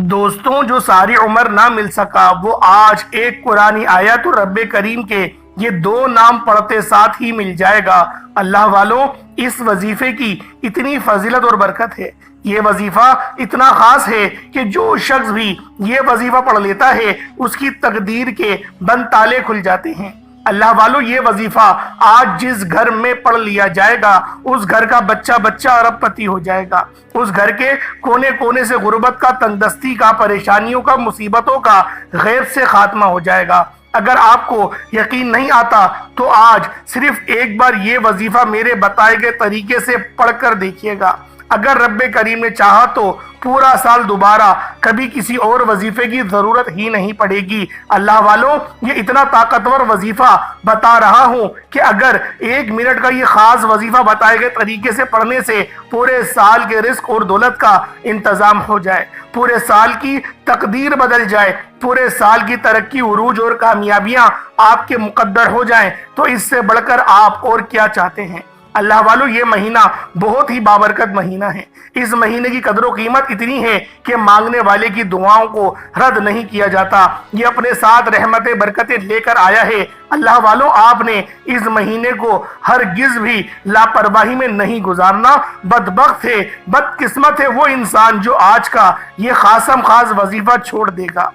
دوستوں، جو ساری عمر نہ مل سکا وہ آج ایک قرآنی آیت اور رب کریم کے یہ دو نام پڑھتے ساتھ ہی مل جائے گا۔ اللہ والوں، اس وظیفے کی اتنی فضیلت اور برکت ہے، یہ وظیفہ اتنا خاص ہے کہ جو شخص بھی یہ وظیفہ پڑھ لیتا ہے اس کی تقدیر کے بند تالے کھل جاتے ہیں۔ اللہ والوں، یہ وظیفہ آج جس گھر میں پڑھ لیا جائے گا اس گھر کا بچہ بچہ ارب پتی ہو جائے گا۔ اس گھر کے کونے کونے سے غربت کا، تنگدستی کا، پریشانیوں کا، مصیبتوں کا، غیب سے خاتمہ ہو جائے گا۔ اگر آپ کو یقین نہیں آتا تو آج صرف ایک بار یہ وظیفہ میرے بتائے گئے طریقے سے پڑھ کر دیکھیے گا۔ اگر رب کریم نے چاہا تو پورا سال دوبارہ کبھی کسی اور وظیفے کی ضرورت ہی نہیں پڑے گی۔ اللہ والوں، یہ اتنا طاقتور وظیفہ بتا رہا ہوں کہ اگر 1 منٹ کا یہ خاص وظیفہ بتائے گئے طریقے سے پڑھنے سے پورے سال کے رزق اور دولت کا انتظام ہو جائے، پورے سال کی تقدیر بدل جائے، پورے سال کی ترقی، عروج اور کامیابیاں آپ کے مقدر ہو جائیں، تو اس سے بڑھ کر آپ اور کیا چاہتے ہیں؟ اللہ والوں، یہ مہینہ بہت ہی بابرکت مہینہ ہے۔ اس مہینے کی قدر و قیمت اتنی ہے کہ مانگنے والے کی دعاؤں کو رد نہیں کیا جاتا۔ یہ اپنے ساتھ رحمتیں برکتیں لے کر آیا ہے۔ اللہ والوں، آپ نے اس مہینے کو ہرگز بھی لاپرواہی میں نہیں گزارنا۔ بدبخت ہے، بدقسمت ہے وہ انسان جو آج کا یہ خاصم خاص وظیفہ چھوڑ دے گا،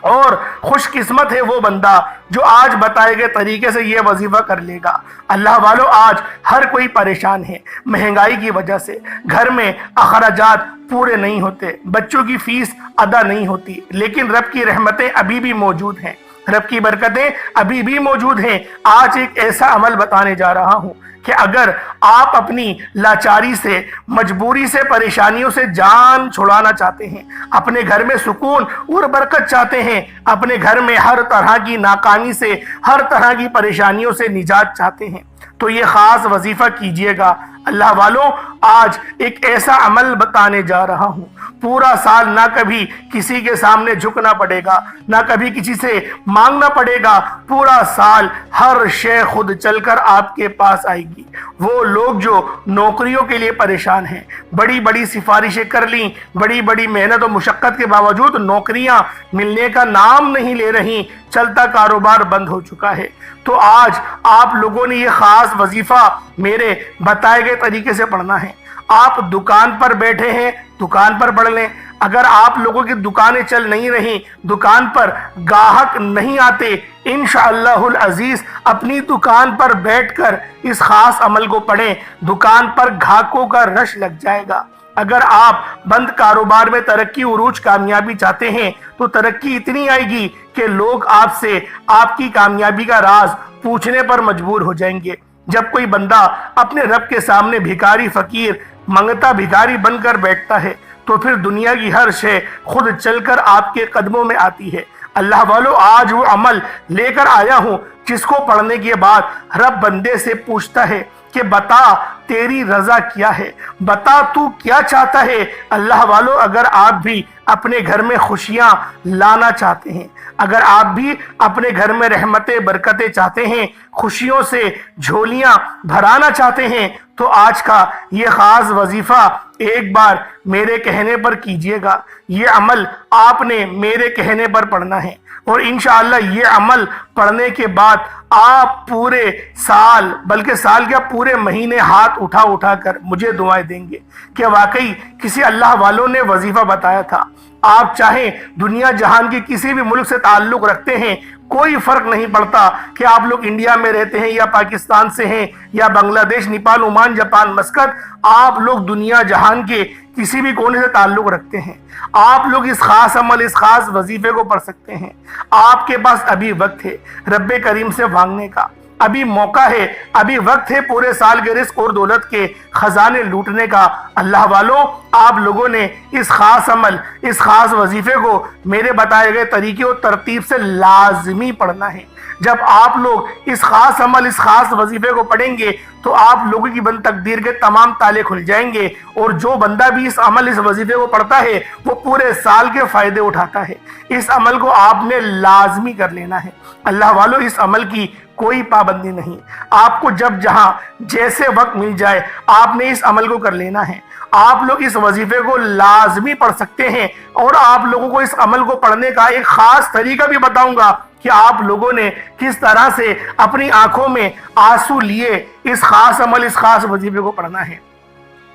اور خوش قسمت ہے وہ بندہ جو آج بتائے گئے طریقے سے یہ وظیفہ کر لے گا۔ اللہ والوں، آج ہر کوئی پریشان ہے مہنگائی کی وجہ سے۔ گھر میں اخراجات پورے نہیں ہوتے، بچوں کی فیس ادا نہیں ہوتی، لیکن رب کی رحمتیں ابھی بھی موجود ہیں، رب کی برکتیں ابھی بھی موجود ہیں۔ آج ایک ایسا عمل بتانے جا رہا ہوں کہ اگر آپ اپنی لاچاری سے، مجبوری سے، پریشانیوں سے جان چھڑانا چاہتے ہیں، اپنے گھر میں سکون اور برکت چاہتے ہیں، اپنے گھر میں ہر طرح کی ناکامی سے، ہر طرح کی پریشانیوں سے نجات چاہتے ہیں، تو یہ خاص وظیفہ کیجئے گا۔ اللہ والوں، آج ایک ایسا عمل بتانے جا رہا ہوں، پورا سال نہ کبھی کسی کے سامنے جھکنا پڑے گا، نہ کبھی کسی سے مانگنا پڑے گا، پورا سال ہر شے خود چل کر آپ کے پاس آئے گی۔ وہ لوگ جو نوکریوں کے لیے پریشان ہیں، بڑی بڑی سفارشیں کر لیں، بڑی بڑی محنت و مشقت کے باوجود نوکریاں ملنے کا نام نہیں لے رہی، چلتا کاروبار بند ہو چکا ہے، تو آج آپ لوگوں نے یہ خاص وظیفہ میرے بتائے گئے طریقے سے پڑھنا ہے۔ آپ دکان پر بیٹھے ہیں، دکان پر پڑھ لیں۔ اگر آپ لوگوں کی دکانیں چل نہیں رہی، دکان پر گاہک نہیں آتے، انشاءاللہ العزیز اپنی دکان پر بیٹھ کر اس خاص عمل کو پڑھیں، دکان پر گاہکوں کا رش لگ جائے گا۔ اگر آپ بند کاروبار میں ترقی، عروج، کامیابی چاہتے ہیں تو ترقی اتنی آئے گی کہ لوگ آپ سے آپ کی کامیابی کا راز پوچھنے پر مجبور ہو جائیں گے۔ جب کوئی بندہ اپنے رب کے سامنے بھکاری، فقیر، منگتا بھکاری بن کر بیٹھتا ہے تو پھر دنیا کی ہر شے خود چل کر آپ کے قدموں میں آتی ہے۔ اللہ والوں، آج وہ عمل لے کر آیا ہوں جس کو پڑھنے کے بعد رب بندے سے پوچھتا ہے کہ بتا تیری رضا کیا ہے، بتا تو کیا چاہتا ہے۔ اللہ والوں، اگر آپ بھی اپنے گھر میں خوشیاں لانا چاہتے ہیں، اگر آپ بھی اپنے گھر میں رحمتیں برکتیں چاہتے ہیں، خوشیوں سے جھولیاں بھرانا چاہتے ہیں، تو آج کا یہ خاص وظیفہ ایک بار میرے کہنے پر کیجئے گا۔ یہ عمل آپ نے میرے کہنے پر پڑھنا ہے، اور انشاءاللہ یہ عمل پڑھنے کے بعد آپ پورے سال، بلکہ سال کے پورے مہینے ہاتھ اٹھا اٹھا کر مجھے دعائیں دیں گے کہ واقعی کسی اللہ والوں نے وظیفہ بتایا تھا۔ آپ چاہیں دنیا جہان کے کسی بھی ملک سے تعلق رکھتے ہیں، کوئی فرق نہیں پڑتا کہ آپ لوگ انڈیا میں رہتے ہیں یا پاکستان سے ہیں یا بنگلہ دیش، نیپال، عمان، جاپان، مسقط، آپ لوگ دنیا جہان کے کسی بھی کونے سے تعلق رکھتے ہیں، آپ لوگ اس خاص عمل، اس خاص وظیفے کو پڑھ سکتے ہیں۔ آپ کے پاس ابھی وقت ہے رب کریم سے مانگنے کا، ابھی موقع ہے، ابھی وقت ہے پورے سال کے رزق اور دولت کے خزانے لوٹنے کا۔ اللہ والوں، آپ لوگوں نے اس خاص عمل، اس خاص وظیفے کو میرے بتائے گئے طریقے اور ترتیب سے لازمی پڑھنا ہے۔ جب آپ لوگ اس خاص عمل، اس خاص وظیفے کو پڑھیں گے تو آپ لوگوں کی بند تقدیر کے تمام تالے کھل جائیں گے، اور جو بندہ بھی اس عمل، اس وظیفے کو پڑھتا ہے وہ پورے سال کے فائدے اٹھاتا ہے۔ اس عمل کو آپ نے لازمی کر لینا ہے۔ اللہ والوں، اس عمل کی کوئی پابندی نہیں۔ آپ کو جب جہاں جیسے وقت مل جائے آپ نے اس عمل کو کر لینا ہے۔ آپ لوگ اس وظیفے کو لازمی پڑھ سکتے ہیں، اور آپ لوگوں کو اس عمل کو پڑھنے کا ایک خاص طریقہ بھی بتاؤں گا کہ آپ لوگوں نے کس طرح سے اپنی آنکھوں میں آنسو لیے اس خاص عمل، اس خاص وظیفے کو پڑھنا ہے۔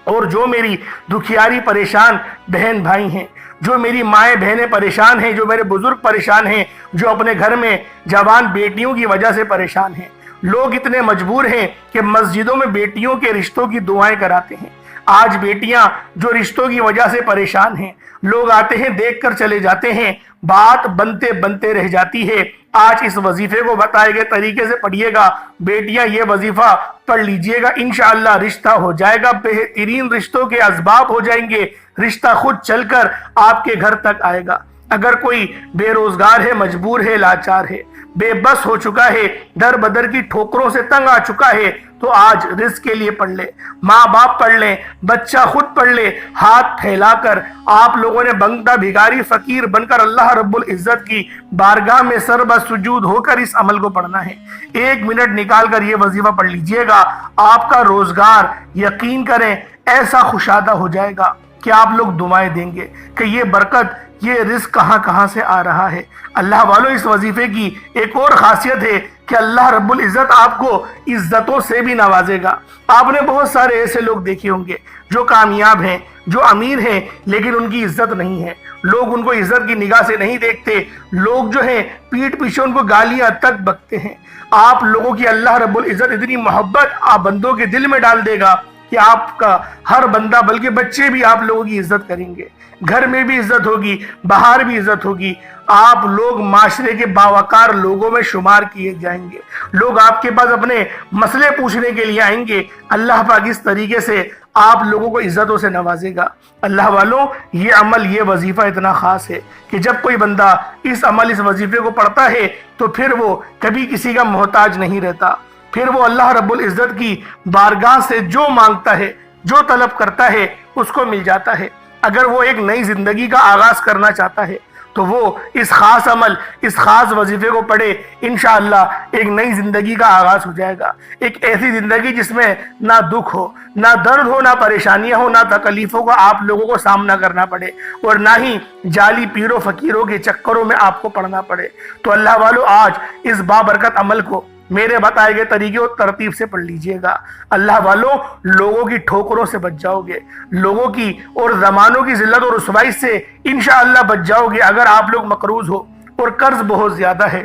اور جو میری دکھیاری پریشان بہن بھائی ہیں، جو میری مائیں بہنیں پریشان ہیں، جو میرے بزرگ پریشان ہیں، جو اپنے گھر میں جوان بیٹیوں کی وجہ سے پریشان ہیں، لوگ اتنے مجبور ہیں کہ مسجدوں میں بیٹیوں کے رشتوں کی دعائیں کراتے ہیں۔ آج بیٹیاں جو رشتوں کی وجہ سے پریشان ہیں، لوگ آتے ہیں دیکھ کر چلے جاتے ہیں، بات بنتے بنتے رہ جاتی ہے۔ آج اس وظیفے کو بتائے گئے طریقے سے پڑھیے گا، بیٹیاں یہ وظیفہ پڑھ لیجئے گا، انشاءاللہ رشتہ ہو جائے گا، بہترین رشتوں کے اسباب ہو جائیں گے، رشتہ خود چل کر آپ کے گھر تک آئے گا۔ اگر کوئی بے روزگار ہے، مجبور ہے، لاچار ہے، بے بس ہو چکا ہے، در بدر کی ٹھوکروں سے تنگ آ چکا ہے، تو آج رزق کے لیے پڑھ لے، ماں باپ پڑھ لیں، بچہ خود پڑھ لے، ہاتھ پھیلا کر آپ لوگوں نے بنگتا بھیکاری فقیر بن کر اللہ رب العزت کی بارگاہ میں سر بسجود ہو کر اس عمل کو پڑھنا ہے۔ 1 منٹ نکال کر یہ وظیفہ پڑھ لیجئے گا، آپ کا روزگار یقین کریں ایسا خوشادہ ہو جائے گا کہ آپ لوگ دعائیں دیں گے کہ یہ برکت، یہ رزق کہاں سے آ رہا ہے۔ اللہ والوں، اس وظیفے کی ایک اور خاصیت ہے کہ اللہ رب العزت آپ کو عزتوں سے بھی نوازے گا۔ آپ نے بہت سارے ایسے لوگ دیکھے ہوں گے جو کامیاب ہیں، جو امیر ہیں، لیکن ان کی عزت نہیں ہے، لوگ ان کو عزت کی نگاہ سے نہیں دیکھتے، لوگ جو ہیں پیٹھ پیچھے ان کو گالیاں تک بکتے ہیں۔ آپ لوگوں کی اللہ رب العزت اتنی محبت آپ بندوں کے دل میں ڈال دے گا کہ آپ کا ہر بندہ، بلکہ بچے بھی آپ لوگوں کی عزت کریں گے، گھر میں بھی عزت ہوگی، باہر بھی عزت ہوگی، آپ لوگ معاشرے کے باوقار لوگوں میں شمار کیے جائیں گے، لوگ آپ کے پاس اپنے مسئلے پوچھنے کے لیے آئیں گے۔ اللہ پاک اس طریقے سے آپ لوگوں کو عزتوں سے نوازے گا۔ اللہ والوں، یہ عمل، یہ وظیفہ اتنا خاص ہے کہ جب کوئی بندہ اس عمل، اس وظیفے کو پڑھتا ہے تو پھر وہ کبھی کسی کا محتاج نہیں رہتا، پھر وہ اللہ رب العزت کی بارگاہ سے جو مانگتا ہے، جو طلب کرتا ہے، اس کو مل جاتا ہے۔ اگر وہ ایک نئی زندگی کا آغاز کرنا چاہتا ہے تو وہ اس خاص عمل، اس خاص وظیفے کو پڑھے، انشاءاللہ ایک نئی زندگی کا آغاز ہو جائے گا۔ ایک ایسی زندگی جس میں نہ دکھ ہو، نہ درد ہو، نہ پریشانیاں ہو، نہ تکلیفوں کا آپ لوگوں کو سامنا کرنا پڑے، اور نہ ہی جعلی پیروں فقیروں کے چکروں میں آپ کو پڑنا پڑے۔ تو اللہ والو، آج اس بابرکت عمل کو میرے بتائے گئے طریقے اور ترتیب سے پڑھ لیجئے گا۔ اللہ والوں، لوگوں کی ٹھوکروں سے بچ جاؤ گے، لوگوں کی اور زمانوں کی ذلت اور رسوائی سے انشاءاللہ بچ جاؤ گے۔ اگر آپ لوگ مقروض ہو اور قرض بہت زیادہ ہے،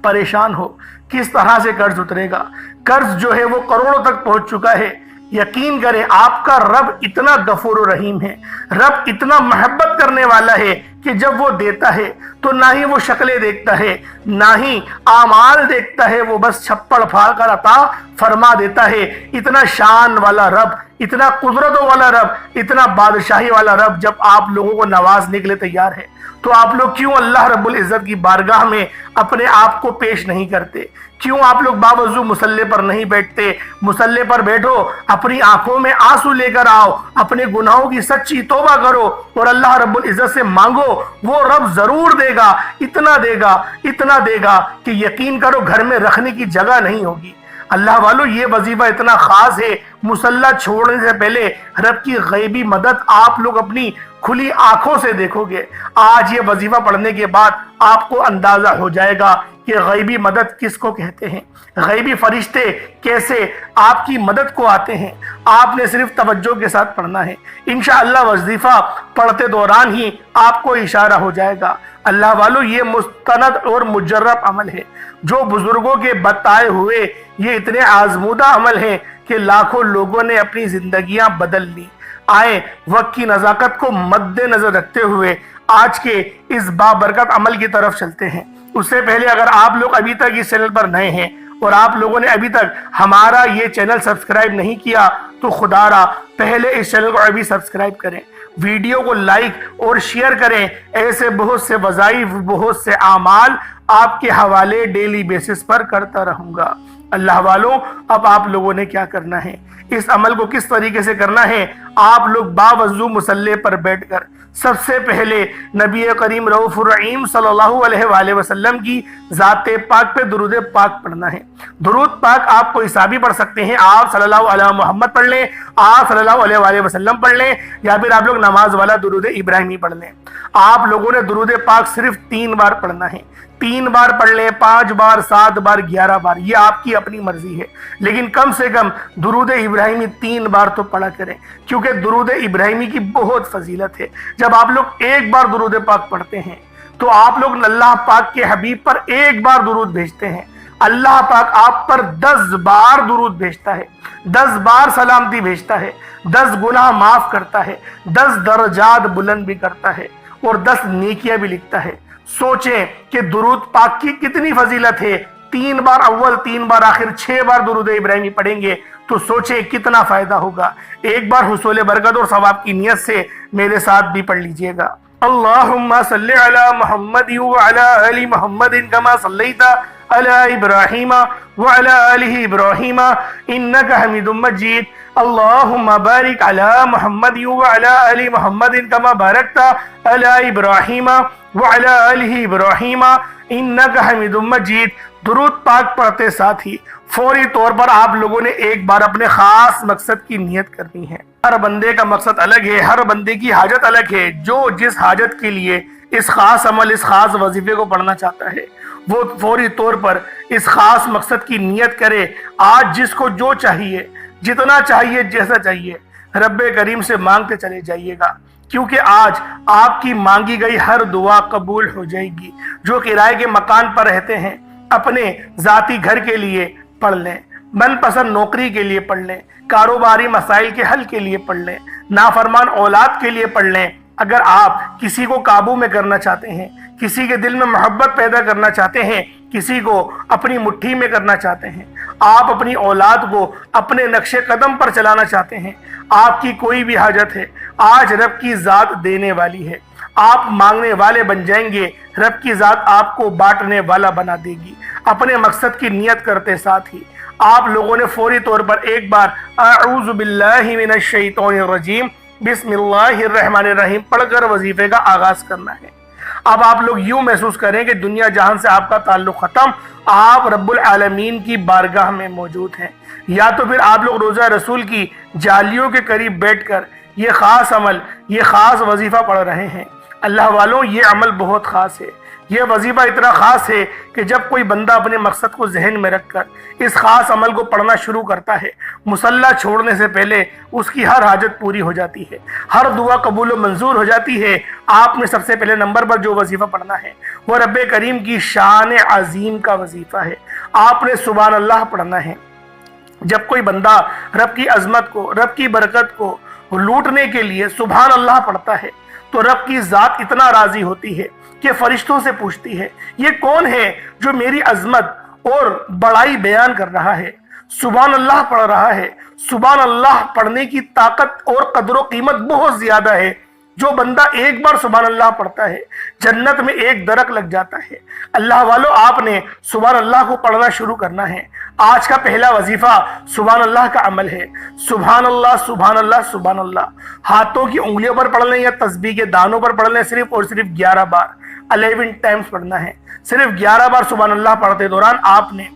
پریشان ہو، کس طرح سے قرض اترے گا، قرض جو ہے وہ کروڑوں تک پہنچ چکا ہے، یقین کریں آپ کا رب اتنا غفور و رحیم ہے، رب اتنا محبت کرنے والا ہے کہ جب وہ دیتا ہے تو نہ ہی وہ شکلیں دیکھتا ہے، نہ ہی اعمال دیکھتا ہے، وہ بس چھپڑ پھاڑ کر عطا فرما دیتا ہے۔ اتنا شان والا رب، اتنا قدرتوں والا رب، اتنا بادشاہی والا رب جب آپ لوگوں کو نوازنے کے لیے تیار ہے تو آپ لوگ کیوں اللہ رب العزت کی بارگاہ میں اپنے آپ کو پیش نہیں کرتے؟ کیوں آپ لوگ باوضو مصلی پر نہیں بیٹھتے؟ مصلی پر بیٹھو، اپنی آنکھوں میں آنسو لے کر آؤ، اپنے گناہوں کی سچی توبہ کرو اور اللہ رب العزت سے مانگو، وہ رب ضرور دے گا، اتنا دے گا، اتنا دے گا کہ یقین کرو گھر میں رکھنے کی جگہ نہیں ہوگی۔ اللہ والو، یہ وظیفہ اتنا خاص ہے، مصلی چھوڑنے سے پہلے رب کی غیبی مدد آپ لوگ اپنی کھلی آنکھوں سے دیکھو گے۔ آج یہ وظیفہ پڑھنے کے بعد آپ کو اندازہ ہو جائے گا کہ غیبی مدد کس کو کہتے ہیں، غیبی فرشتے کیسے آپ کی مدد کو آتے ہیں۔ آپ نے صرف توجہ کے ساتھ پڑھنا ہے، انشاءاللہ وظیفہ پڑھتے دوران ہی آپ کو اشارہ ہو جائے گا۔ اللہ والو، یہ مستند اور مجرب عمل ہے، جو بزرگوں کے بتائے ہوئے یہ اتنے آزمودہ عمل ہیں کہ لاکھوں لوگوں نے اپنی زندگیاں بدل لی۔ آئے وقت کی نزاکت کو مد نظر رکھتے ہوئے آج کے اس بابرکت عمل کی طرف چلتے ہیں۔ اس سے پہلے اگر آپ لوگ ابھی تک اس چینل پر نئے ہیں اور آپ لوگوں نے ابھی تک ہمارا یہ چینل سبسکرائب نہیں کیا تو خدا را پہلے اس چینل کو ابھی سبسکرائب کریں، ویڈیو کو لائک اور شیئر کریں، ایسے بہت سے وظائف، بہت سے اعمال آپ کے حوالے ڈیلی بیسس پر کرتا رہوں گا۔ اللہ والوں، اب آپ لوگوں نے کیا کرنا ہے، اس عمل کو کس طریقے سے کرنا ہے؟ آپ لوگ باوضو مصلی پر بیٹھ کر سب سے پہلے نبی کریم رؤوف الرحیم صلی اللہ علیہ وآلہ وسلم کی ذات پاک پہ درود پاک پڑھنا ہے۔ درود پاک آپ کو حسابی پڑھ سکتے ہیں، آپ صلی اللہ علیہ محمد پڑھ لیں، آپ صلی اللہ علیہ وآلہ وسلم پڑھ لیں، یا پھر آپ لوگ نماز والا درود ابراہیمی پڑھ لیں۔ آپ لوگوں نے درود پاک صرف 3 بار پڑھنا ہے، 3 بار پڑھ لیں، 5 بار، 7 بار، 11 بار، یہ آپ کی اپنی مرضی ہے، لیکن کم سے کم درود ابراہیمی 3 بار تو پڑھا کریں، کیونکہ درود ابراہیمی کی بہت فضیلت ہے۔ جب آپ لوگ 1 بار درود پاک پڑھتے ہیں تو آپ لوگ اللہ پاک کے حبیب پر 1 بار درود بھیجتے ہیں، اللہ پاک آپ پر 10 بار درود بھیجتا ہے، 10 بار سلامتی بھیجتا ہے، 10 گناہ معاف کرتا ہے، 10 درجات بلند بھی کرتا ہے، اور 10 نیکیاں بھی لکھتا ہے۔ سوچیں کہ درود پاک کی کتنی فضیلت ہے۔ 3 بار اول، 3 بار آخر، 6 بار درود ابراہیمی پڑھیں گے تو سوچیں کتنا فائدہ ہوگا۔ ایک بار حصول برکت اور ثواب کی نیت سے میرے ساتھ بھی پڑھ لیجئے گا۔ اللہم صلی علی محمد وعلی آل محمد کما صلیت علی ابراہیم وعلی آل ابراہیم انک حمید مجید۔ اللہم بارک علی محمد وعلی آل محمد کما بارکت علی ابراہیم وعلی آل ابراہیم انک حمید مجید۔ درود پاک پڑھتے ساتھ ہی فوری طور پر آپ لوگوں نے ایک بار اپنے خاص مقصد کی نیت کرنی ہے۔ ہر بندے کا مقصد الگ ہے، ہر بندے کی حاجت الگ ہے۔ جو جس حاجت کے لیے اس خاص عمل، اس خاص وظیفے کو پڑھنا چاہتا ہے، وہ فوری طور پر اس خاص مقصد کی نیت کرے۔ آج جس کو جو چاہیے، جتنا چاہیے، جیسا چاہیے، رب کریم سے مانگتے چلے جائیے گا، کیونکہ آج آپ کی مانگی گئی ہر دعا قبول ہو جائے گی۔ جو کرائے کے مکان پر رہتے ہیں، اپنے ذاتی گھر کے لیے پڑھ لیں، من پسند نوکری کے لیے پڑھ لیں، کاروباری مسائل کے حل کے لیے پڑھ لیں، نافرمان اولاد کے لیے پڑھ لیں۔ اگر آپ کسی کو قابو میں کرنا چاہتے ہیں، کسی کے دل میں محبت پیدا کرنا چاہتے ہیں، کسی کو اپنی مٹھی میں کرنا چاہتے ہیں، آپ اپنی اولاد کو اپنے نقش قدم پر چلانا چاہتے ہیں، آپ کی کوئی بھی حاجت ہے، آج رب کی ذات دینے والی ہے۔ آپ مانگنے والے بن جائیں گے، رب کی ذات آپ کو بانٹنے والا بنا دے گی۔ اپنے مقصد کی نیت کرتے ساتھ ہی آپ لوگوں نے فوری طور پر ایک بار اعوذ باللہ من الشیطان الرجیم بسم اللہ الرحمن الرحیم پڑھ کر وظیفے کا آغاز کرنا ہے۔ اب آپ لوگ یوں محسوس کریں کہ دنیا جہان سے آپ کا تعلق ختم، آپ رب العالمین کی بارگاہ میں موجود ہیں، یا تو پھر آپ لوگ روضہ رسول کی جالیوں کے قریب بیٹھ کر یہ خاص عمل، یہ خاص وظیفہ پڑھ رہے ہیں۔ اللہ والوں، یہ عمل بہت خاص ہے، یہ وظیفہ اتنا خاص ہے کہ جب کوئی بندہ اپنے مقصد کو ذہن میں رکھ کر اس خاص عمل کو پڑھنا شروع کرتا ہے، مصلی چھوڑنے سے پہلے اس کی ہر حاجت پوری ہو جاتی ہے، ہر دعا قبول و منظور ہو جاتی ہے۔ آپ نے سب سے پہلے نمبر پر جو وظیفہ پڑھنا ہے وہ رب کریم کی شان عظیم کا وظیفہ ہے۔ آپ نے سبحان اللہ پڑھنا ہے۔ جب کوئی بندہ رب کی عظمت کو، رب کی برکت کو لوٹنے کے لیے سبحان اللہ پڑھتا ہے تو رب کی ذات اتنا راضی ہوتی ہے کہ فرشتوں سے پوچھتی ہے، یہ کون ہے جو میری عظمت اور بڑائی بیان کر رہا ہے، سبحان اللہ پڑھ رہا ہے۔ سبحان اللہ پڑھنے کی طاقت اور قدر و قیمت بہت زیادہ ہے۔ جو بندہ ایک بار سبحان اللہ پڑھتا ہے، جنت میں ایک درخت لگ جاتا ہے۔ اللہ والو، آپ نے سبحان اللہ کو پڑھنا شروع کرنا ہے۔ آج کا پہلا وظیفہ سبحان اللہ کا عمل ہے۔ سبحان اللہ، سبحان اللہ، سبحان اللہ۔ ہاتھوں کی انگلیوں پر پڑھ لیں یا تسبیح کے دانوں پر پڑھ لیں، صرف اور صرف 11 بار 11 ٹائمز پڑھنا ہے۔ صرف 11 بار سبحان اللہ پڑھتے دوران آپ نے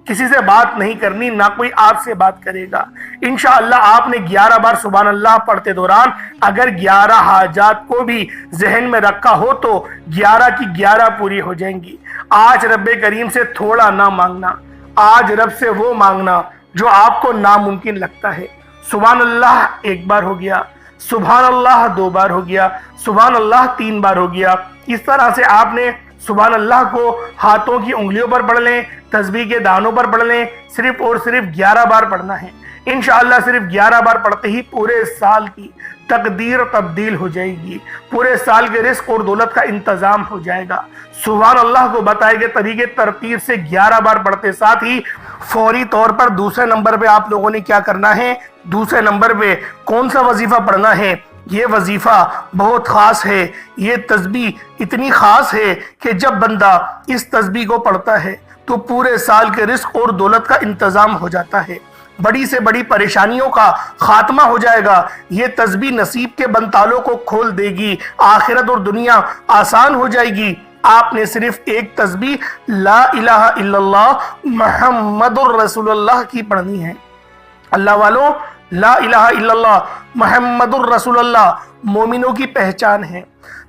کسی سے بات نہیں کرنی، نہ کوئی آپ سے بات کرے گا۔ انشاءاللہ آپ نے 11 بار سبحان اللہ پڑھتے دوران اگر 11 حاجات کو بھی ذہن میں رکھا ہو تو 11 کی 11 پوری ہو جائیں گی۔ آج رب کریم سے تھوڑا نہ مانگنا، آج رب سے وہ مانگنا جو آپ کو ناممکن لگتا ہے۔ سبحان اللہ 1 بار ہو گیا، سبحان اللہ 2 بار ہو گیا، سبحان اللہ 3 بار ہو گیا۔ اس طرح سے آپ نے سبحان اللہ کو ہاتھوں کی انگلیوں پر پڑھ لیں، تسبیح کے دانوں پر پڑھ لیں، صرف اور صرف 11 بار پڑھنا ہے۔ انشاءاللہ صرف 11 بار پڑھتے ہی پورے سال کی تقدیر تبدیل ہو جائے گی، پورے سال کے رزق اور دولت کا انتظام ہو جائے گا۔ سبحان اللہ کو بتائے گئے طریقے ترتیب سے 11 بار پڑھتے ساتھ ہی فوری طور پر دوسرے نمبر پہ آپ لوگوں نے کیا کرنا ہے، دوسرے نمبر پہ کون سا وظیفہ پڑھنا ہے، یہ وظیفہ بہت خاص ہے، یہ تسبیح اتنی خاص ہے کہ جب بندہ اس تسبیح کو پڑھتا ہے تو پورے سال کے رزق اور دولت کا انتظام ہو جاتا ہے، بڑی سے بڑی پریشانیوں کا خاتمہ ہو جائے گا۔ یہ تسبیح نصیب کے بنتالوں کو کھول دے گی، آخرت اور دنیا آسان ہو جائے گی۔ آپ نے صرف ایک تسبیح لا الہ الا اللہ محمد الرسول اللہ کی پڑھنی ہے۔ اللہ والوں، لا الہ الا اللہ محمد الرسول اللہ مومنوں کی پہچان ہے۔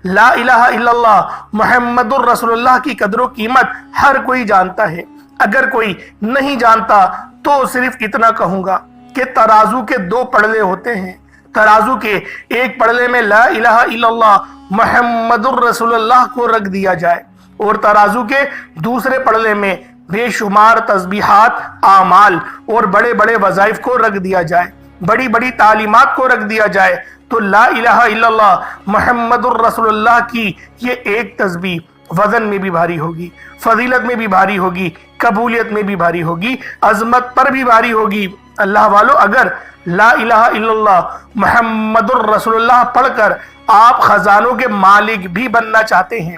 لا الہ الا اللہ محمد الرسول اللہ کی قدر و قیمت ہر کوئی جانتا ہے۔ اگر کوئی نہیں جانتا تو صرف اتنا کہوں گا کہ ترازو کے دو پڑلے ہوتے ہیں، ترازو کے ایک پڑلے میں لا الہ الا اللہ محمد الرسول اللہ کو رکھ دیا جائے اور ترازو کے دوسرے پڑلے میں بے شمار تسبیحات، اعمال اور بڑے بڑے وظائف کو رکھ دیا جائے، بڑی بڑی تعلیمات کو رکھ دیا جائے، تو لا الہ الا اللہ محمد الرسول اللہ کی یہ ایک تسبیح وزن میں بھی بھاری ہوگی، فضیلت میں بھی بھاری ہوگی، قبولیت میں بھی بھاری ہوگی، عظمت پر بھی بھاری ہوگی۔ اللہ والو، اگر لا الہ الا اللہ محمد الرسول اللہ پڑھ کر آپ خزانوں کے مالک بھی بننا چاہتے ہیں،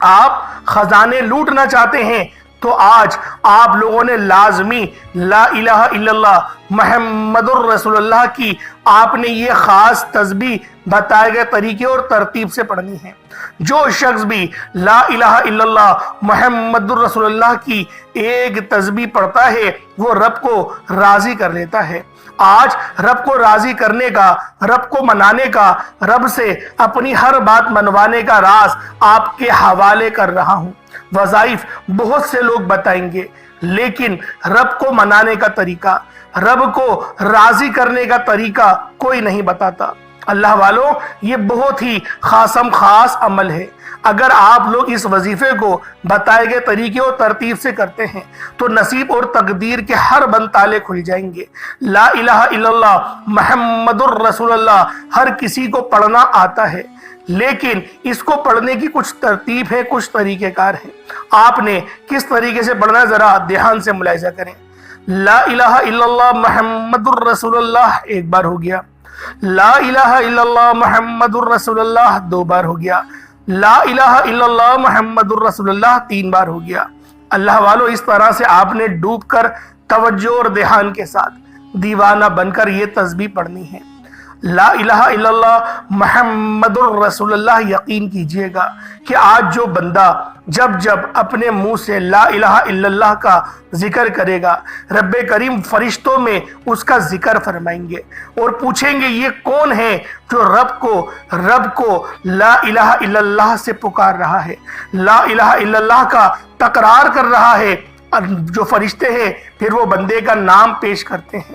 آپ خزانے لوٹنا چاہتے ہیں، تو آج آپ لوگوں نے لازمی لا الہ الا اللہ محمد الرسول اللہ کی آپ نے یہ خاص تسبیح بتائے گئے طریقے اور ترتیب سے پڑھنی ہے۔ جو شخص بھی لا الہ الا اللہ محمد الرسول اللہ کی ایک تسبیح پڑھتا ہے وہ رب کو راضی کر لیتا ہے۔ آج رب کو راضی کرنے کا، رب کو منانے کا، رب سے اپنی ہر بات منوانے کا راز آپ کے حوالے کر رہا ہوں۔ وظائف بہت سے لوگ بتائیں گے، لیکن رب کو منانے کا طریقہ، رب کو راضی کرنے کا طریقہ کوئی نہیں بتاتا۔ اللہ والوں، یہ بہت ہی خاص عمل ہے۔ اگر آپ لوگ اس وظیفے کو بتائے گئے طریقے اور ترتیب سے کرتے ہیں تو نصیب اور تقدیر کے ہر بند تالے کھل جائیں گے۔ لا الہ الا اللہ محمد الرسول اللہ ہر کسی کو پڑھنا آتا ہے، لیکن اس کو پڑھنے کی کچھ ترتیب ہے، کچھ طریقہ کار ہے۔ آپ نے کس طریقے سے پڑھنا ہے ذرا دھیان سے ملاحظہ کریں۔ لا الہ الا اللہ محمد الرسول اللہ ایک بار ہو گیا، لا الہ الا اللہ محمد الرسول اللہ دو بار ہو گیا، لا الہ الا اللہ محمد الرسول اللہ تین بار ہو گیا۔ اللہ والو، اس طرح سے آپ نے ڈوب کر توجہ اور دھیان کے ساتھ دیوانہ بن کر یہ تسبیح پڑھنی ہے۔ لا الہ الا اللہ محمد الرسول اللہ، یقین کیجئے گا کہ آج جو بندہ جب اپنے منہ سے لا الہ الا اللہ کا ذکر کرے گا، رب کریم فرشتوں میں اس کا ذکر فرمائیں گے اور پوچھیں گے یہ کون ہے جو رب کو لا الہ الا اللہ سے پکار رہا ہے، لا الہ الا اللہ کا تقرار کر رہا ہے۔ جو فرشتے ہیں پھر وہ بندے کا نام پیش کرتے ہیں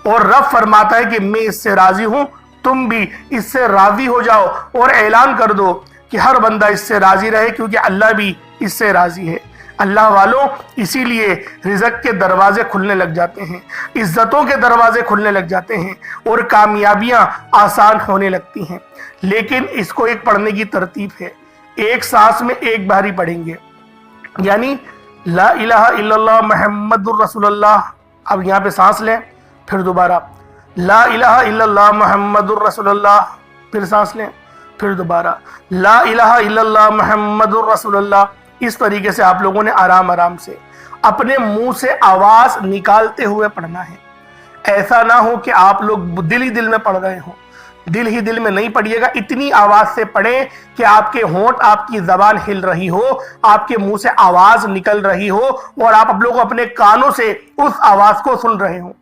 اور رب فرماتا ہے کہ میں اس سے راضی ہوں، تم بھی اس سے راضی ہو جاؤ اور اعلان کر دو کہ ہر بندہ اس سے راضی رہے، کیونکہ اللہ بھی اس سے راضی ہے۔ اللہ والوں، اسی لیے رزق کے دروازے کھلنے لگ جاتے ہیں، عزتوں کے دروازے کھلنے لگ جاتے ہیں اور کامیابیاں آسان ہونے لگتی ہیں، لیکن اس کو ایک پڑھنے کی ترتیب ہے۔ ایک سانس میں ایک بار ہی پڑھیں گے، یعنی لا الہ الا اللہ محمد الرسول اللہ، اب یہاں پہ سانس لیں، پھر دوبارہ لا الہ الا اللہ محمد الرسول اللہ، پھر سانس لیں، پھر دوبارہ لا الہ الا اللہ محمد الرسول اللہ۔ اس طریقے سے آپ لوگوں نے آرام سے اپنے منہ سے آواز نکالتے ہوئے پڑھنا ہے۔ ایسا نہ ہو کہ آپ لوگ دل ہی دل میں پڑھ رہے ہوں، دل ہی دل میں نہیں پڑھیے گا، اتنی آواز سے پڑھیں کہ آپ کے ہونٹ، آپ کی زبان ہل رہی ہو، آپ کے منہ سے آواز نکل رہی ہو اور آپ لوگ اپنے کانوں سے اس آواز کو سن رہے ہوں۔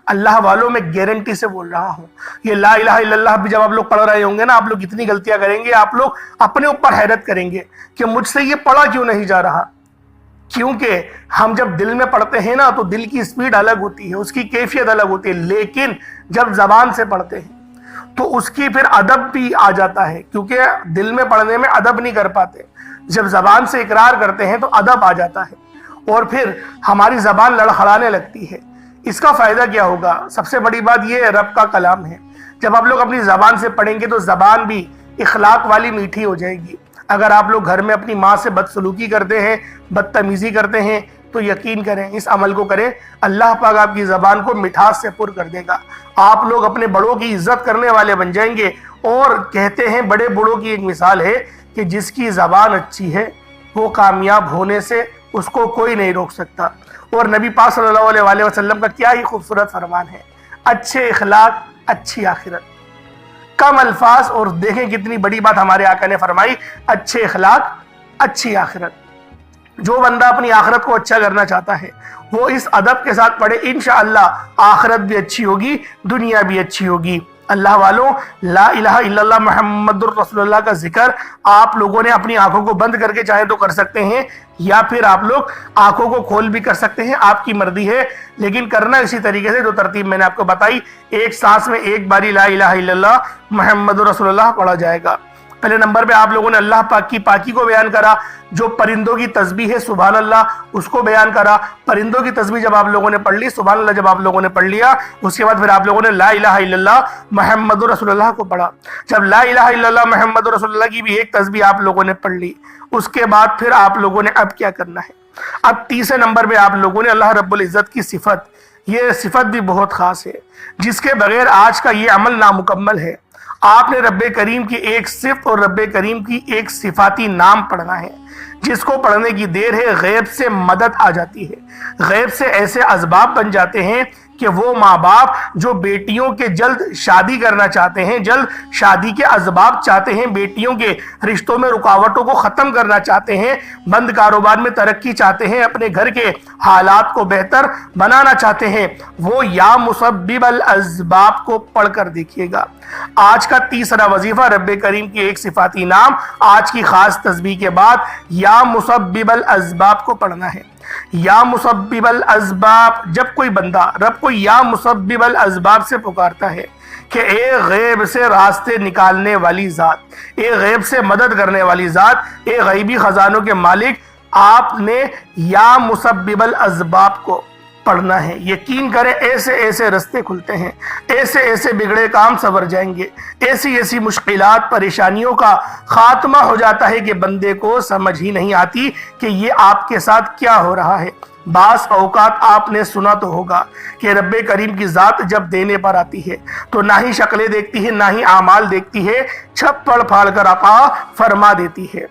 اللہ والوں، میں گارنٹی سے بول رہا ہوں، یہ لا الہ الا اللہ بھی جب آپ لوگ پڑھ رہے ہوں گے نا، آپ لوگ اتنی غلطیاں کریں گے، آپ لوگ اپنے اوپر حیرت کریں گے کہ مجھ سے یہ پڑھا کیوں نہیں جا رہا۔ کیونکہ ہم جب دل میں پڑھتے ہیں نا تو دل کی سپیڈ الگ ہوتی ہے، اس کی کیفیت الگ ہوتی ہے، لیکن جب زبان سے پڑھتے ہیں تو اس کی پھر ادب بھی آ جاتا ہے، کیونکہ دل میں پڑھنے میں ادب نہیں کر پاتے، جب زبان سے اقرار کرتے ہیں تو ادب آ جاتا ہے اور پھر ہماری زبان لڑکھڑانے لگتی ہے۔ اس کا فائدہ کیا ہوگا؟ سب سے بڑی بات یہ رب کا کلام ہے، جب آپ لوگ اپنی زبان سے پڑھیں گے تو زبان بھی اخلاق والی میٹھی ہو جائے گی۔ اگر آپ لوگ گھر میں اپنی ماں سے بدسلوکی کرتے ہیں، بدتمیزی کرتے ہیں، تو یقین کریں اس عمل کو کریں، اللہ پاک آپ کی زبان کو مٹھاس سے پر کر دے گا، آپ لوگ اپنے بڑوں کی عزت کرنے والے بن جائیں گے۔ اور کہتے ہیں بڑے بڑوں کی ایک مثال ہے کہ جس کی زبان اچھی ہے وہ کامیاب ہونے سے اس کو کوئی نہیں روک سکتا۔ اور نبی پاک صلی اللہ علیہ وسلم کا کیا ہی خوبصورت فرمان ہے، اچھے اخلاق اچھی آخرت، کم الفاظ، اور دیکھیں کتنی بڑی بات ہمارے آقا نے فرمائی، اچھے اخلاق اچھی آخرت۔ جو بندہ اپنی آخرت کو اچھا کرنا چاہتا ہے وہ اس ادب کے ساتھ پڑھے، انشاءاللہ آخرت بھی اچھی ہوگی، دنیا بھی اچھی ہوگی۔ اللہ والوں، لا الہ الا اللہ محمد الرسول اللہ کا ذکر آپ لوگوں نے اپنی آنکھوں کو بند کر کے چاہے تو کر سکتے ہیں، یا پھر آپ لوگ آنکھوں کو کھول بھی کر سکتے ہیں، آپ کی مرضی ہے، لیکن کرنا اسی طریقے سے جو ترتیب میں نے آپ کو بتائی۔ ایک سانس میں ایک باری لا الہ الا اللہ محمد الرسول اللہ پڑھا جائے گا۔ پہلے نمبر پہ آپ لوگوں نے اللہ پاک کی پاکی کو بیان کرا، جو پرندوں کی تسبیح ہے سبحان اللہ اس کو بیان کرا۔ پرندوں کی تسبیح جب آپ لوگوں نے پڑھ لی، سبحان اللہ جب آپ لوگوں نے پڑھ لیا، اس کے بعد پھر آپ لوگوں نے لا الہ الا اللہ محمد رسول اللہ کو پڑھا۔ جب لا الہ الا اللہ محمد رسول اللہ کی بھی ایک تسبیح آپ لوگوں نے پڑھ لی، اس کے بعد پھر آپ لوگوں نے اب کیا کرنا ہے؟ اب تیسرے نمبر پہ آپ لوگوں نے اللہ رب العزت کی صفت، یہ صفت بھی بہت خاص ہے جس کے بغیر آج کا یہ عمل نامکمل ہے۔ آپ نے رب کریم کی ایک صفت اور رب کریم کی ایک صفاتی نام پڑھنا ہے، جس کو پڑھنے کی دیر ہے غیب سے مدد آ جاتی ہے، غیب سے ایسے اسباب بن جاتے ہیں کہ وہ ماں باپ جو بیٹیوں کے جلد شادی کرنا چاہتے ہیں، جلد شادی کے اسباب چاہتے ہیں، بیٹیوں کے رشتوں میں رکاوٹوں کو ختم کرنا چاہتے ہیں، بند کاروبار میں ترقی چاہتے ہیں، اپنے گھر کے حالات کو بہتر بنانا چاہتے ہیں، وہ یا مسبب الاسباب کو پڑھ کر دیکھیے گا۔ آج کا تیسرا وظیفہ رب کریم کی ایک صفاتی نام، آج کی خاص تسبیح کے بعد یا مسبب الاسباب کو پڑھنا ہے۔ یا مسبب الاسباب، جب کوئی بندہ رب کو یا مسبب الاسباب سے پکارتا ہے کہ اے غیب سے راستے نکالنے والی ذات، اے غیب سے مدد کرنے والی ذات، اے غیبی خزانوں کے مالک، آپ نے یا مسبب الاسباب کو پڑھنا ہے۔ یقین کریں ایسے ایسے رستے کھلتے ہیں، ایسے ایسے بگڑے کام سنور جائیں گے، ایسی ایسی مشکلات پریشانیوں کا خاتمہ ہو جاتا ہے کہ بندے کو سمجھ ہی نہیں آتی کہ یہ آپ کے ساتھ کیا ہو رہا ہے۔ بعض اوقات آپ نے سنا تو ہوگا کہ رب کریم کی ذات جب دینے پر آتی ہے تو نہ ہی شکلیں دیکھتی ہے نہ ہی اعمال دیکھتی ہے، چھپڑ پھاڑ کر عطا فرما دیتی ہے۔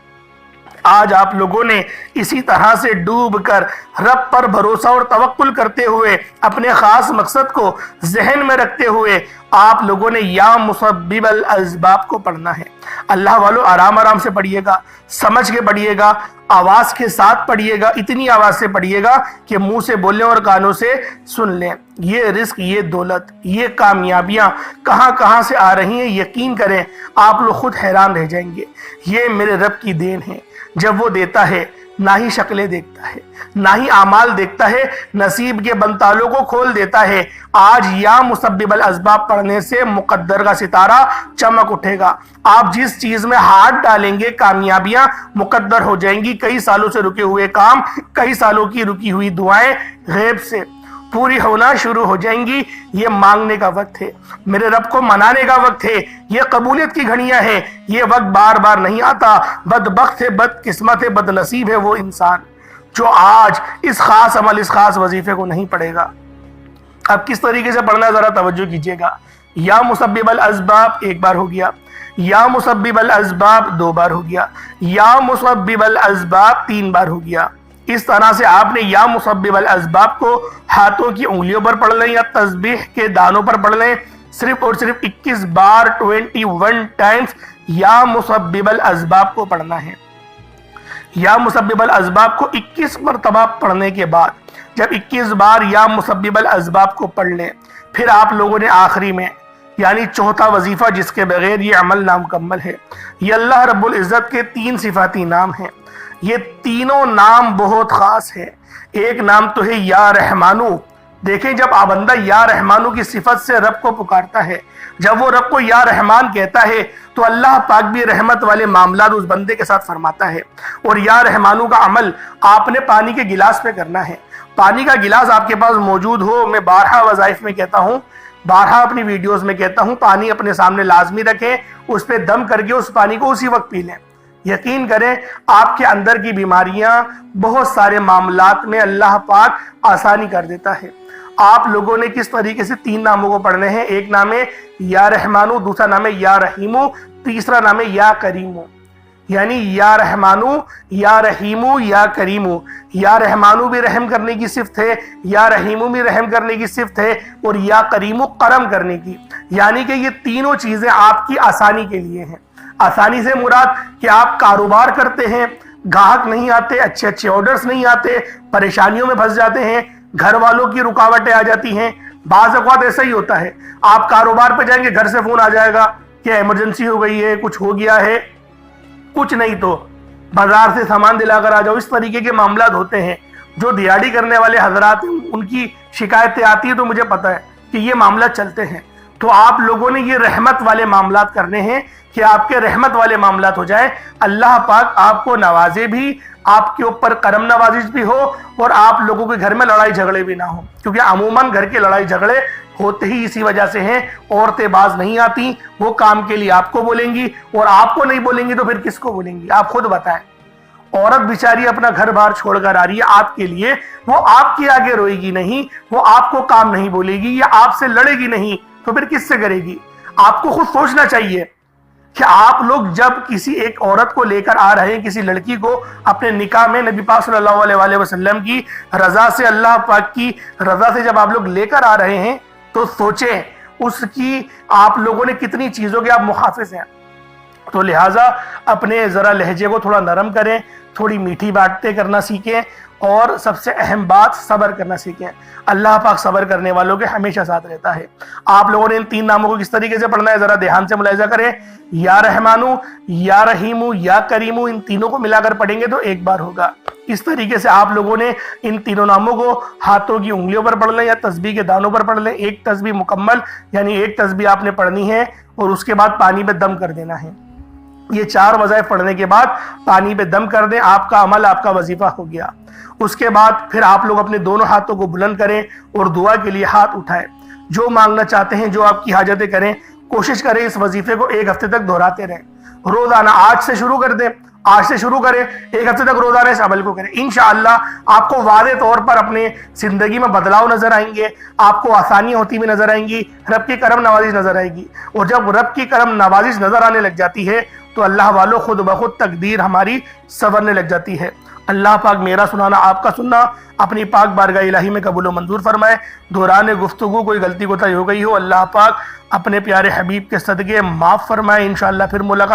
آج آپ لوگوں نے اسی طرح سے ڈوب کر رب پر بھروسہ اور توکل کرتے ہوئے اپنے خاص مقصد کو ذہن میں رکھتے ہوئے آپ لوگوں نے یا مسبب الاسباب کو پڑھنا ہے۔ اللہ والو آرام آرام سے پڑھیے گا، سمجھ کے پڑھیے گا، آواز کے ساتھ پڑھیے گا، اتنی آواز سے پڑھیے گا کہ منہ سے بولیں اور کانوں سے سن لیں۔ یہ رزق، یہ دولت، یہ کامیابیاں کہاں کہاں سے آ رہی ہیں، یقین کریں آپ لوگ خود حیران رہ جائیں گے۔ یہ میرے رب کی دین ہے، جب وہ دیتا ہے نہ ہی شکلیں دیکھتا ہے نہ ہی اعمال دیکھتا ہے، نصیب کے بنتالوں کو کھول دیتا ہے۔ آج یا مسبب الاسباب پڑھنے سے مقدر کا ستارہ چمک اٹھے گا، آپ جس چیز میں ہاتھ ڈالیں گے کامیابیاں مقدر ہو جائیں گی، کئی سالوں سے رکے ہوئے کام، کئی سالوں کی رکی ہوئی دعائیں غیب سے پوری ہونا شروع ہو جائیں گی۔ یہ مانگنے کا وقت ہے، میرے رب کو منانے کا وقت ہے، یہ قبولیت کی گھڑیاں ہیں، یہ وقت بار بار نہیں آتا۔ بدبخت ہے، بد قسمت ہے، بد نصیب ہے وہ انسان جو آج اس خاص عمل، اس خاص وظیفے کو نہیں پڑھے گا۔ اب کس طریقے سے پڑھنا ذرا توجہ کیجئے گا۔ یا مسبب الاسباب ایک بار ہو گیا، یا مسبب الاسباب دو بار ہو گیا، یا مسبب الاسباب تین بار ہو گیا۔ اس طرح سے آپ نے یا مسبب الاسباب کو ہاتھوں کی انگلیوں پر پڑھ لیں یا تسبیح کے دانوں پر پڑھ لیں، صرف اور صرف 21 بار 21 ٹائمز یا مسبب الاسباب کو پڑھنا ہے۔ یا مسبب الاسباب کو 21 مرتبہ پڑھنے کے بعد جب 21 بار یا مسبب الاسباب کو پڑھ لیں، پھر آپ لوگوں نے آخری میں یعنی چوتھا وظیفہ جس کے بغیر یہ عمل نامکمل ہے، یہ اللہ رب العزت کے 3 صفاتی نام ہیں۔ یہ تینوں نام بہت خاص ہیں۔ ایک نام تو ہے یا رحمانو۔ دیکھیں جب بندہ یا رحمانو کی صفت سے رب کو پکارتا ہے، جب وہ رب کو یا رحمان کہتا ہے تو اللہ پاک بھی رحمت والے معاملات اس بندے کے ساتھ فرماتا ہے۔ اور یا رحمانو کا عمل آپ نے پانی کے گلاس پہ کرنا ہے۔ پانی کا گلاس آپ کے پاس موجود ہو، میں بارہا وظائف میں کہتا ہوں، بارہا اپنی ویڈیوز میں کہتا ہوں، پانی اپنے سامنے لازمی رکھیں، اس پہ دم کر کے اس پانی کو اسی وقت پی لیں۔ یقین کریں آپ کے اندر کی بیماریاں بہت سارے معاملات میں اللہ پاک آسانی کر دیتا ہے۔ آپ لوگوں نے کس طریقے سے 3 ناموں کو پڑھنے ہیں، ایک نام ہے یا رحمانو، دوسرا نام ہے یا رحیمو، تیسرا نام ہے یا کریمو۔ یعنی یا رحمانو، یا رحیمو، یا کریمو۔ یا رحمانو بھی رحم کرنے کی صفت ہے، یا رحیمو بھی رحم کرنے کی صفت ہے، اور یا کریمو کرم کرنے کی۔ یعنی کہ یہ تینوں چیزیں آپ کی آسانی کے لیے ہیں۔ آسانی سے مراد کہ آپ کاروبار کرتے ہیں، گاہک نہیں آتے، اچھے اچھے آرڈرز نہیں آتے، پریشانیوں میں پھنس جاتے ہیں، گھر والوں کی رکاوٹیں آ جاتی ہیں۔ بعض اوقات ایسا ہی ہوتا ہے، آپ کاروبار پہ جائیں گے، گھر سے فون آ جائے گا کہ ایمرجنسی ہو گئی ہے، کچھ ہو گیا ہے، کچھ نہیں تو بازار سے سامان دلا کر آ جاؤ۔ اس طریقے کے معاملات ہوتے ہیں۔ جو دیہڑی کرنے والے حضرات ہیں ان کی شکایتیں آتی ہیں تو مجھے پتا ہے کہ یہ معاملات چلتے ہیں۔ تو آپ لوگوں نے یہ رحمت والے معاملات کرنے ہیں کہ آپ کے رحمت والے معاملات ہو جائیں، اللہ پاک آپ کو نوازے بھی، آپ کے اوپر کرم نوازش بھی ہو، اور آپ لوگوں کے گھر میں لڑائی جھگڑے بھی نہ ہوں، کیونکہ عموماً گھر کے لڑائی جھگڑے ہوتے ہی اسی وجہ سے ہیں۔ عورتیں باز نہیں آتی، وہ کام کے لیے آپ کو بولیں گی، اور آپ کو نہیں بولیں گی تو پھر کس کو بولیں گی؟ آپ خود بتائیں۔ عورت بیچاری اپنا گھر بار چھوڑ کر آ رہی ہے آپ کے لیے، وہ آپ کے آگے روئے گی نہیں، وہ آپ کو کام نہیں بولے گی، یا آپ سے لڑے گی نہیں، تو پھر کس سے کرے گی؟ آپ کو خود سوچنا چاہیے کہ آپ لوگ جب کسی ایک عورت کو لے کر آ رہے ہیں، کسی لڑکی کو اپنے نکاح میں نبی پاک صلی اللہ علیہ وآلہ وسلم کی رضا سے، اللہ پاک کی رضا سے جب آپ لوگ لے کر آ رہے ہیں، تو سوچیں اس کی آپ لوگوں نے کتنی چیزوں کے آپ محافظ ہیں۔ تو لہٰذا اپنے ذرا لہجے کو تھوڑا نرم کریں، تھوڑی میٹھی باتیں کرنا سیکھیں، اور سب سے اہم بات صبر کرنا سیکھیں۔ اللہ پاک صبر کرنے والوں کے ہمیشہ ساتھ رہتا ہے۔ آپ لوگوں نے ان 3 ناموں کو کس طریقے سے پڑھنا ہے ذرا دھیان سے ملاحظہ کریں۔ یا رحمانو، یا رحیمو، یا کریمو، ان تینوں کو ملا کر پڑھیں گے تو ایک بار ہوگا۔ اس طریقے سے آپ لوگوں نے ان تینوں ناموں کو ہاتھوں کی انگلیوں پر پڑھ لیں یا تسبیح کے دانوں پر پڑھ لیں۔ ایک تسبیح مکمل، یعنی ایک تسبیح آپ نے پڑھنی ہے، اور اس کے بعد پانی میں دم کر دینا ہے۔ یہ 4 وظائف پڑھنے کے بعد پانی پہ دم کر دیں، آپ کا عمل، آپ کا وظیفہ ہو گیا۔ اس کے بعد پھر آپ لوگ اپنے دونوں ہاتھوں کو بلند کریں اور دعا کے لیے ہاتھ اٹھائیں۔ جو مانگنا چاہتے ہیں، جو آپ کی حاجتیں کریں، کوشش کریں اس وظیفے کو 1 ہفتے تک دہراتے رہیں۔ روزانہ آج سے شروع کر دیں، آج سے شروع کریں، 1 ہفتے تک روزانہ اس عمل کو کریں۔ انشاءاللہ آپ کو واضح طور پر اپنے زندگی میں بدلاؤ نظر آئیں گے، آپ کو آسانیاں ہوتی ہوئی نظر آئیں گی، رب کی کرم نوازش نظر آئے گی۔ اور جب رب کی کرم نوازش نظر آنے لگ جاتی ہے تو اللہ والوں خود بخود تقدیر ہماری سنورنے لگ جاتی ہے۔ اللہ پاک میرا سنانا، آپ کا سننا اپنی پاک بارگاہ الہی میں قبول و منظور فرمائے۔ دوران گفتگو کوئی غلطی کوتاہی ہو گئی ہو، اللہ پاک اپنے پیارے حبیب کے صدقے معاف فرمائے۔ انشاءاللہ پھر ملاقات